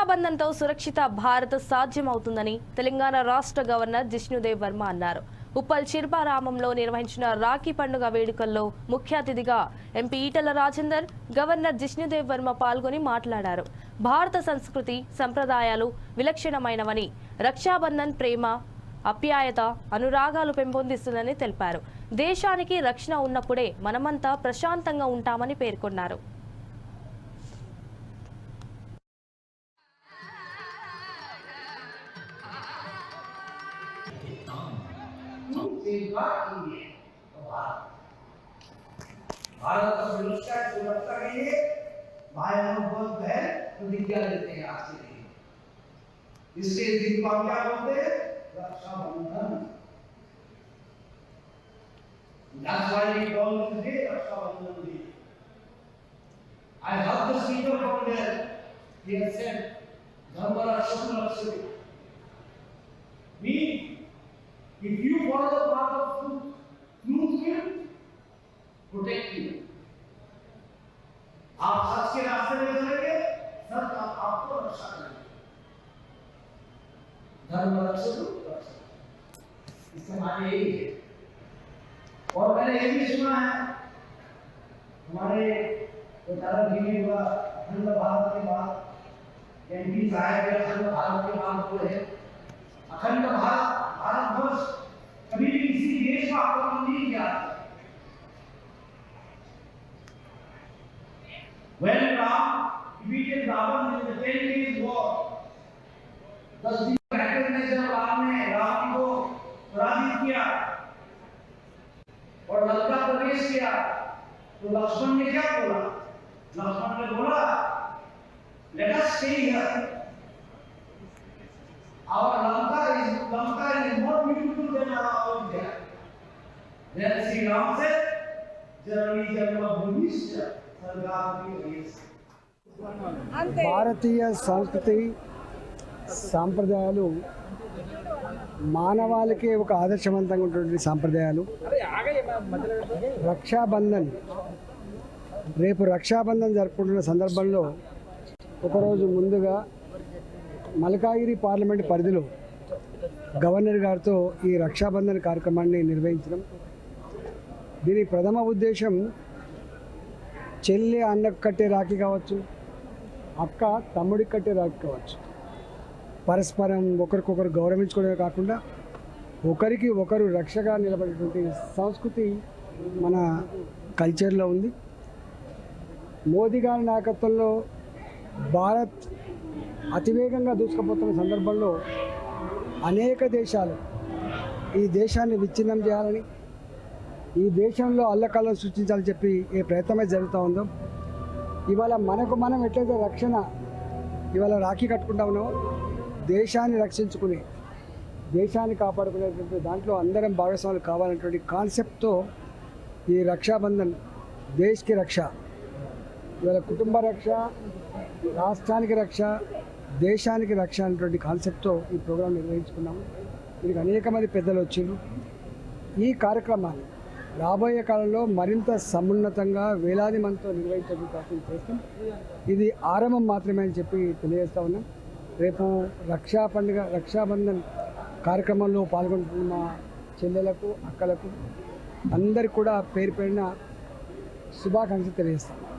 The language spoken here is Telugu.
రక్షాబంధన్తో సురక్షిత భారత్ సాధ్యమవుతుందని తెలంగాణ రాష్ట్ర గవర్నర్ జిష్ణుదేవ్ వర్మ అన్నారు. ఉప్పల్ శిల్పారామంలో నిర్వహించిన రాఖీ పండుగ వేడుకల్లో ముఖ్య అతిథిగా ఎంపీ ఈటెల రాజేందర్, గవర్నర్ జిష్ణుదేవ్ వర్మ పాల్గొని మాట్లాడారు. భారత సంస్కృతి సంప్రదాయాలు విలక్షణమైనవని, రక్షాబంధన్ ప్రేమ, అప్యాయత, అనురాగాలు పెంపొందిస్తుందని తెలిపారు. దేశానికి రక్షణ ఉన్నప్పుడే మనమంతా ప్రశాంతంగా ఉంటామని పేర్కొన్నారు. भारत का सुरक्षा के लिए भाई बहुत बहन प्रतिज्ञा लेते हैं आज के दिन। इसके दिन को हम क्या बोलते हैं? Rakshabandhan. That's why we call today Rakshabandhan Day. I heard the speaker from there. He has said, "Dharma Rakshatu Rakshatu." Mean, if you follow the path of truth, truth will protect you. आप सच के रास्ते में चलेंगे, सच आपको रक्षा करेगा। धर्म रक्षतु रक्षतु, इसका माने यही है। और मैंने ये भी सुना है, हमारे तरफ भी हुआ अखंड भारत के बाद एमपी साहब के अखंड भारत के बाद बोले अखंड भारत वर्ष कभी भी किसी देश का आक्रमण नहीं किया। When Ram defeated Ravan in the 10 days war, 10 दिन बैटल में जब राम ने रावण को पराजित किया और लंका प्रवेश किया, तो लक्ष्मण ने क्या बोला? लक्ष्मण ने बोला, "Let us stay here. Our Lanka is more beautiful than our Ayodhya." Then Sri Ram said, "Janani Janmabhoomischa Sargapati Race." భారతీయ సంస్కృతి సాంప్రదాయాలు మానవాళికి ఒక ఆదర్శవంతంగా ఉన్నటువంటి సాంప్రదాయాలు. రక్షాబంధన్, రేపు రక్షాబంధన్ జరుపుకుంటున్న సందర్భంలో ఒకరోజు ముందుగా మల్కాగిరి పార్లమెంట్ పరిధిలో గవర్నర్ గారితో ఈ రక్షాబంధన్ కార్యక్రమాన్ని నిర్వహించడం. దీని ప్రథమ ఉద్దేశం చెల్లి అన్నకు కట్టే రాఖీ కావచ్చు, అక్క తమ్ముడికి కట్టే రాఖీ కావచ్చు, పరస్పరం ఒకరికొకరు గౌరవించుకోవడమే కాకుండా ఒకరికి ఒకరు రక్షగా నిలబడేటువంటి సంస్కృతి మన కల్చర్లో ఉంది. మోదీ గారి నాయకత్వంలో భారత్ అతివేగంగా దూసుకుపోతున్న సందర్భంలో అనేక దేశాలు ఈ దేశాన్ని విచ్ఛిన్నం చేయాలని, ఈ దేశంలో అల్లకల్లం సృష్టించాలని చెప్పి ఏ ప్రయత్నమే జరుగుతూ ఉందో, ఇవాళ మనకు మనం ఎట్లయితే రక్షణ ఇవాళ రాఖీ కట్టుకుంటా ఉన్నామో, దేశాన్ని రక్షించుకుని దేశాన్ని కాపాడుకునేటువంటి దాంట్లో అందరం భాగస్వాములు కావాలనేటువంటి కాన్సెప్ట్తో ఈ రక్షాబంధన్ దేశ్కి రక్ష, ఇవాళ కుటుంబ రక్ష, రాష్ట్రానికి రక్ష, దేశానికి రక్ష అనేటువంటి కాన్సెప్ట్తో ఈ ప్రోగ్రాం నిర్వహించుకున్నాము. దీనికి అనేక మంది పెద్దలు వచ్చారు. ఈ కార్యక్రమాన్ని రాబోయే కాలంలో మరింత సమున్నతంగా వేలాది మందితో నిర్వహించడానికి ప్రయత్నం చేస్తాం. ఇది ఆరంభం మాత్రమే అని చెప్పి తెలియజేస్తా ఉన్నాం. రేపు రక్షాబంధన్ కార్యక్రమంలో పాల్గొంటున్న మా చెల్లెలకు, అక్కలకు అందరికీ కూడా పేరు పేరున శుభాకాంక్షలు తెలియజేస్తాం.